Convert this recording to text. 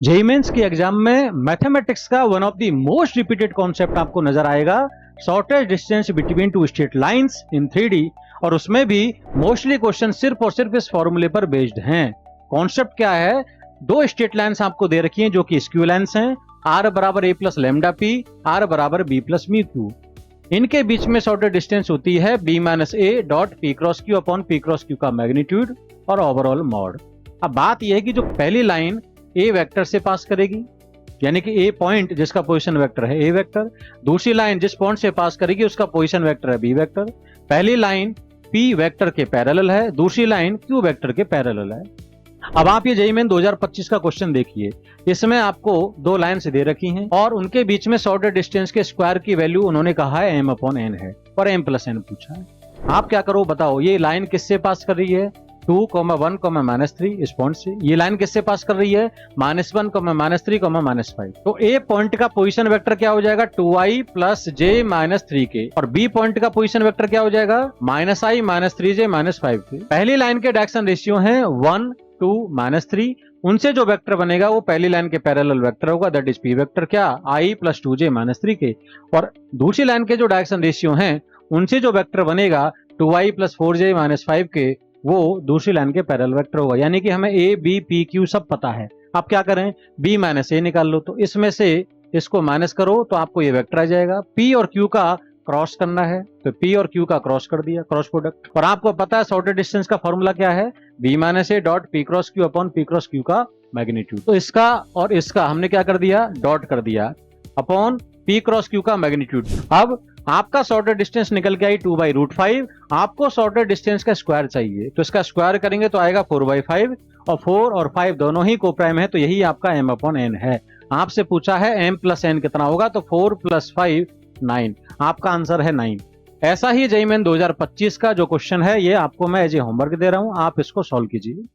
JEE mains की exam में mathematics का one of the most repeated concept आपको नजर आएगा, shortest distance between two straight lines in 3D। और उसमें भी मोस्टली क्वेश्चन सिर्फ और सिर्फ इस फॉर्मूले पर बेस्ड हैं। कॉन्सेप्ट क्या है? दो स्ट्रेट लाइंस आपको दे रखी हैं जो कि इक्विवेलेंस हैं, आर बराबर A plus lambda P, R बराबर बी प्लस मी क्यू। इनके बीच में शॉर्टेस्ट डिस्टेंस होती है B minus A dot P cross Q upon P cross Q का मैग्नीट्यूड और ओवरऑल मॉड। अब बात यह है कि जो पहली लाइन ए वेक्टर से पास करेगी, यानी कि ए पॉइंट जिसका पोजीशन वेक्टर है ए वेक्टर, दूसरी लाइन जिस पॉइंट से पास करेगी उसका पोजीशन वेक्टर है बी वेक्टर। पहली लाइन पी वेक्टर के पैरेलल है, दूसरी लाइन क्यू वेक्टर के पैरेलल है। अब आप ये जेईई मेन 2025 का क्वेश्चन देखिए, इसमें आपको दो लाइन से दे रखी हैं और उनके बीच में शॉर्टेस्ट डिस्टेंस के स्क्वायर की वैल्यू उन्होंने कहा है m अपॉन n है और m प्लस n पूछा है। आप क्या करो बताओ, ये लाइन किससे पास कर रही है? 2, 1, -3 इस पॉइंट से। ये लाइन किससे पास कर रही है? -1, -3, -5। तो ए पॉइंट का पोजीशन वेक्टर क्या हो जाएगा? 2i प्लस j माइनस 3 के। और बी पॉइंट का पोजीशन वेक्टर क्या हो जाएगा? -i माइनस 3j माइनस 5 के। पहली लाइन के डायरेक्शन रेशियो है 1, 2, -3। उनसे जो वेक्टर बनेगा वो पहली लाइन के पैरेलल वेक्टर होगा, दैट इज पी वेक्टर क्या? i प्लस 2j माइनस 3 के। और दूसरी लाइन के जो डायरेक्शन रेशियो हैं उनसे जो वेक्टर बनेगा 2i प्लस 4j माइनस 5 के, वो दूसरी लाइन के पैरेलल वेक्टर होगा। यानी कि हमें ए बी पी क्यू सब पता है। आप क्या करें, बी माइनस ए निकाल लो, तो इसमें से इसको माइनस करो तो आपको ये वेक्टर आ जाएगा। पी और क्यू का क्रॉस करना है तो पी और क्यू का क्रॉस कर दिया, क्रॉस प्रोडक्ट। और आपको पता है शॉर्टेस्ट डिस्टेंस का फॉर्मूला क्या है? B minus A dot P cross Q upon P cross Q का मैग्नीट्यूड। तो इसका और इसका हमने क्या कर दिया? डॉट कर दिया अपॉन पी क्रॉस क्यू का मैग्नीट्यूड। अब आपका शॉर्टेस्ट डिस्टेंस निकल के आई 2/√5। आपको शॉर्टेस्ट डिस्टेंस का स्क्वायर चाहिए, तो इसका स्क्वायर करेंगे तो आएगा 4/5 और 4 और 5 दोनों ही कोप्राइम है, तो यही आपका m अपॉन n है। आपसे पूछा है m प्लस n कितना होगा, तो 4 + 5 9। आपका आंसर है 9। ऐसा ही जेईई मेन 2025 का जो क्वेश्चन है ये आपको मैं एज ए होमवर्क दे रहा हूं, आप इसको सॉल्व कीजिए।